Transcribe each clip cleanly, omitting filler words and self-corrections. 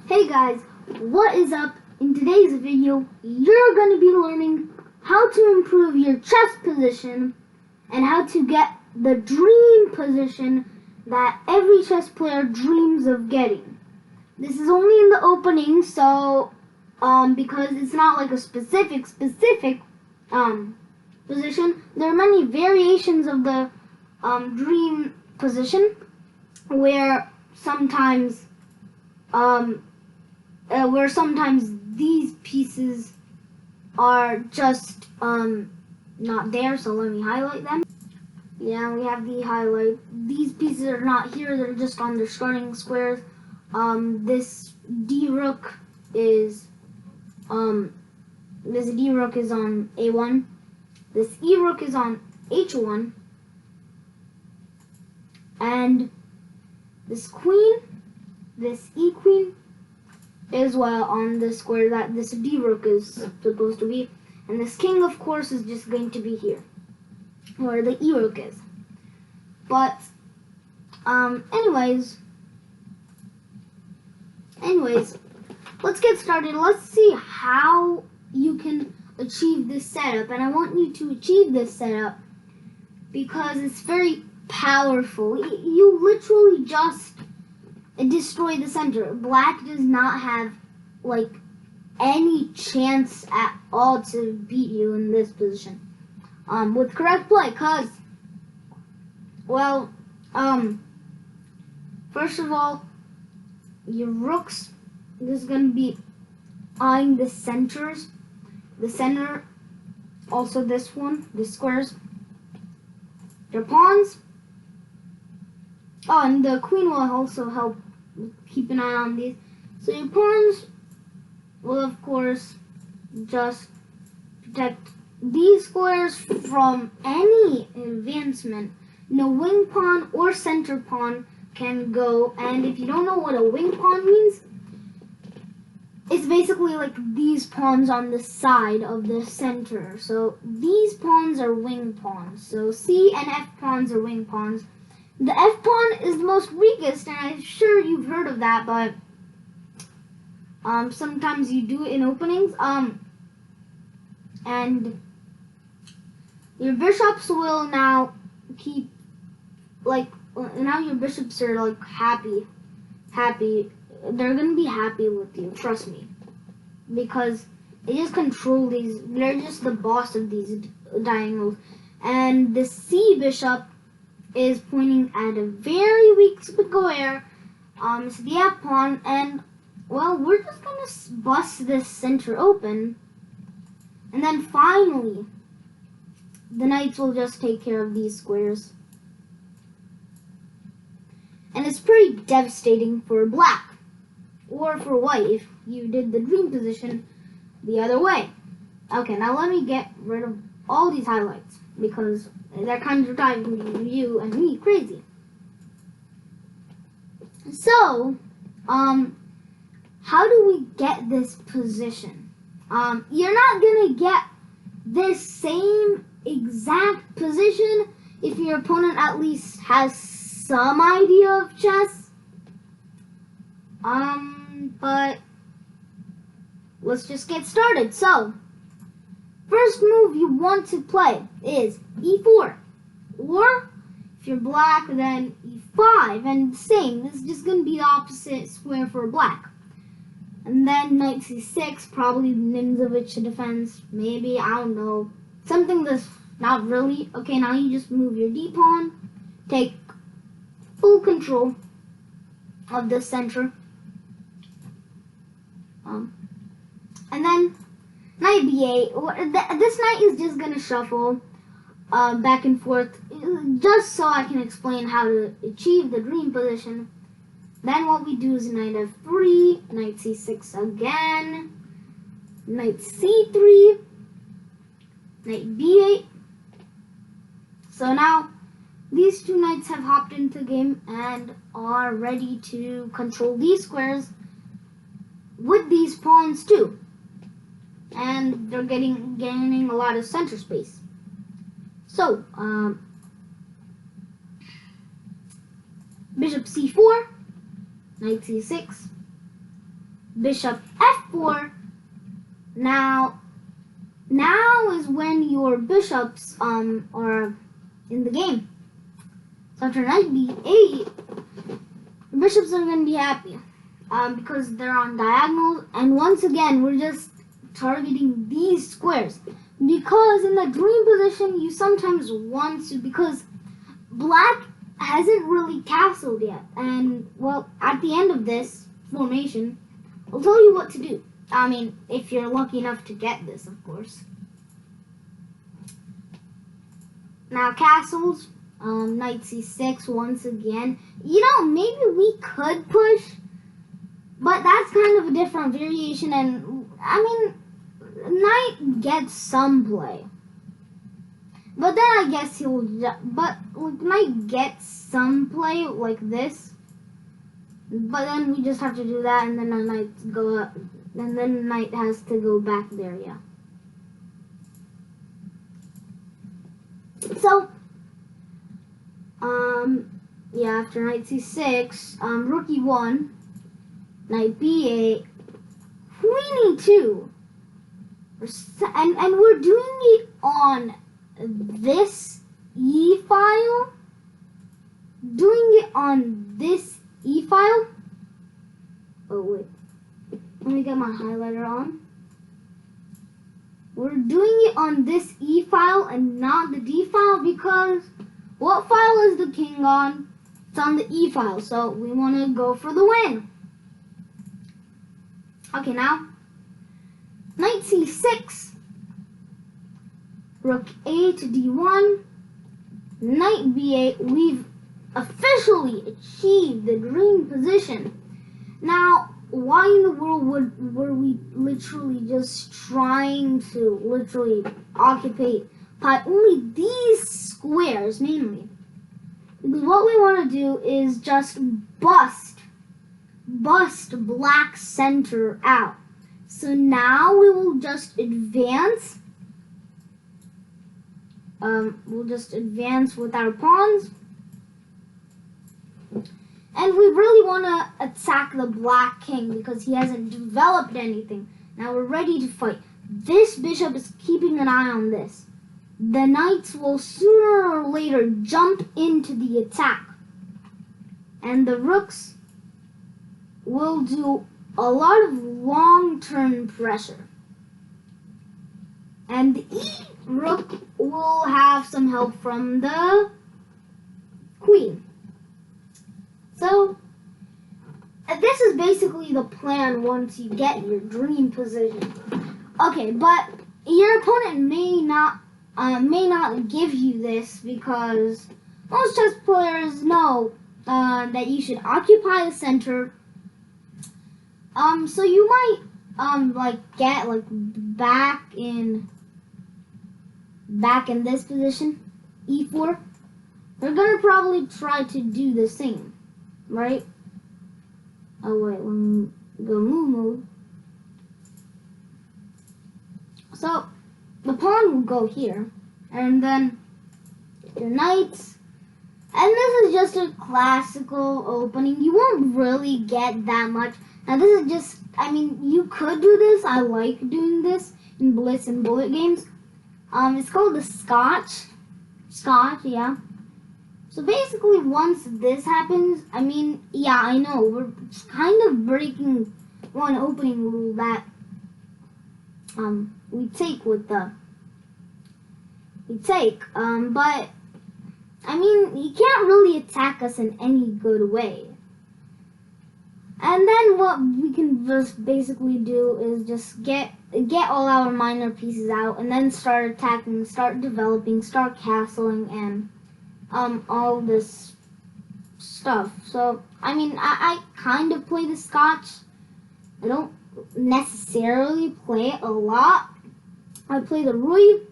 Hey guys, what is up? In today's video, you're going to be learning how to improve your chess position and how to get the dream position that every chess player dreams of getting. This is only in the opening, so because it's not like a specific position, there are many variations of the dream position where sometimes these pieces are just not there, so let me highlight them. Yeah, we have the highlight. These pieces are not here, they're just on their starting squares. This D-rook is on A1. This E-rook is on H1. And this queen, this E-queen, is on the square that this D-rook is supposed to be. And this king, of course, is just going to be here, where the E-rook is. But, anyways, let's get started. Let's see how you can achieve this setup. And I want you to achieve this setup because it's very powerful. You literally just destroy the center. Black does not have like any chance at all to beat you in this position with correct play, because first of all, your rooks is going to be eyeing the centers, the center, also this one, the squares, your pawns. Oh, and the queen will also help keep an eye on these. So your pawns will, of course, just protect these squares from any advancement. No wing pawn or center pawn can go. And if you don't know what a wing pawn means, it's basically like these pawns on the side of the center. So these pawns are wing pawns. So C and F pawns are wing pawns. The F pawn is the most weakest, and I'm sure you've heard of that, but sometimes you do it in openings. And your bishops will now keep, now your bishops are happy. They're gonna be happy with you, trust me, because they just control these. They're just the boss of these diagonals. And the C bishop is pointing at a very weak square. It's the F pawn, and well, we're just gonna bust this center open, and then finally the knights will just take care of these squares. And it's pretty devastating for black, or for white if you did the dream position the other way. Okay, now let me get rid of all these highlights because they're kind of driving you and me crazy. So, how do we get this position? You're not gonna get this same exact position if your opponent at least has some idea of chess. But let's just get started. So, first move you want to play is E4, or if you're black, then E5, and same, this is just going to be the opposite square for black. And then knight C6, probably Nimzowitsch defense, maybe, I don't know, something that's not really. Okay, now you just move your D pawn, take full control of the center, and then knight B8. This knight is just gonna shuffle back and forth, just so I can explain how to achieve the dream position. Then what we do is knight F3, knight C6 again, knight C3, knight B8. So now these two knights have hopped into the game and are ready to control these squares with these pawns too. And they're gaining a lot of center space. So, bishop C4, knight C6, bishop f4. Now is when your bishops are in the game. So after knight b8, bishops are going to be happy because they're on diagonals. And once again, we're just targeting these squares because in the dream position, you sometimes want to, because black hasn't really castled yet. And well, at the end of this formation, I'll tell you what to do. I mean, if you're lucky enough to get this, of course. Now castles, knight c6 once again. You know, maybe we could push, but that's kind of a different variation. And I mean, knight gets some play, but then I guess he'll. But like, knight gets some play like this, but then we just have to do that, and then the knight go up, and then the knight has to go back there. Yeah. So, yeah, after knight c6, rook e1, knight b8, queen e2, and we're doing it on this e-file, oh wait, let me get my highlighter on. We're doing it on this E file and not the D file because what file is the king on? It's on the E file, so we want to go for the win. Okay, now, knight C6, rook A to D1, knight B8, we've officially achieved the dream position. Now, why in the world were we literally just trying to literally occupy only these squares mainly? Because what we want to do is just bust black center out. So now we will just advance. We'll just advance with our pawns. And we really want to attack the black king because he hasn't developed anything. Now we're ready to fight. This bishop is keeping an eye on this. The knights will sooner or later jump into the attack. And the rooks will do a lot of long-term pressure. And the E rook will have some help from the queen. So, this is basically the plan once you get your dream position. Okay, but your opponent may not give you this because most chess players know that you should occupy the center. So you might get back in this position, e4. They're gonna probably try to do the same. Right? Oh wait, let me go move mode. So the pawn will go here, and then your knights. And this is just a classical opening. You won't really get that much. Now this is just, I mean, you could do this. I like doing this in Blitz and Bullet games. It's called the Scotch, yeah. So basically, once this happens, I mean, yeah, I know, we're kind of breaking one opening rule that we take, but I mean, he can't really attack us in any good way. And then what we can just basically do is just get all our minor pieces out and then start attacking, start developing, start castling, and all this stuff. So, I mean, I kind of play the Scotch. I don't necessarily play it a lot. I play the Rui,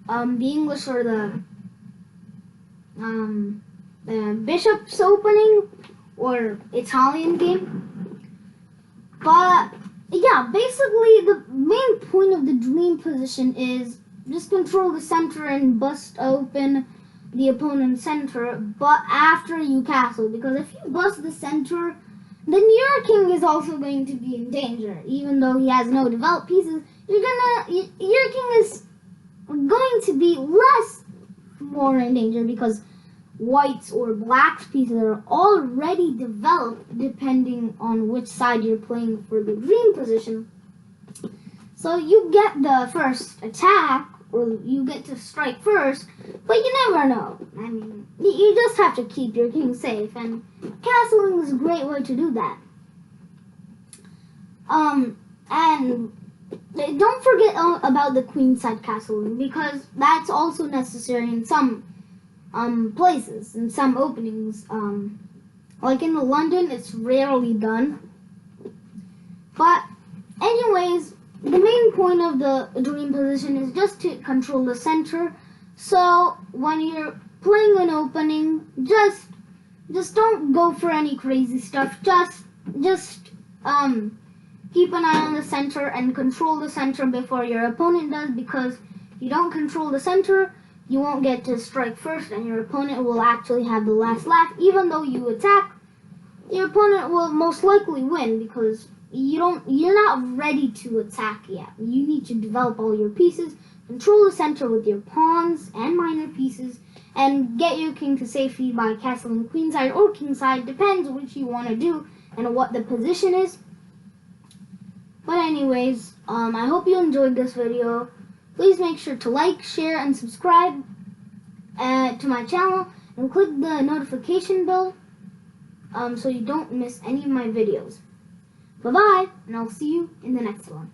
the English or the Bishop's opening or Italian game. But, yeah, basically the main point of the dream position is just control the center and bust open the opponent's center, but after you castle, because if you bust the center, then your king is also going to be in danger. Even though he has no developed pieces, your king is going to be more in danger because white's or black's pieces are already developed depending on which side you're playing for the green position. So you get the first attack, or you get to strike first, but you never know. I mean, you just have to keep your king safe, and castling is a great way to do that. And don't forget about the queenside castling, because that's also necessary in some places, in some openings. Like in London, it's rarely done. But anyways, the main point of the dream position is just to control the center. So when you're playing an opening, just don't go for any crazy stuff. Just keep an eye on the center and control the center before your opponent does, because if you don't control the center, you won't get to strike first, and your opponent will actually have the last laugh. Even though you attack, your opponent will most likely win because you're not ready to attack yet. You need to develop all your pieces, control the center with your pawns and minor pieces, and get your king to safety by castling queenside or kingside, depends which you want to do and what the position is. But anyways, I hope you enjoyed this video. Please make sure to like, share, and subscribe to my channel, and click the notification bell so you don't miss any of my videos. Bye-bye, and I'll see you in the next one.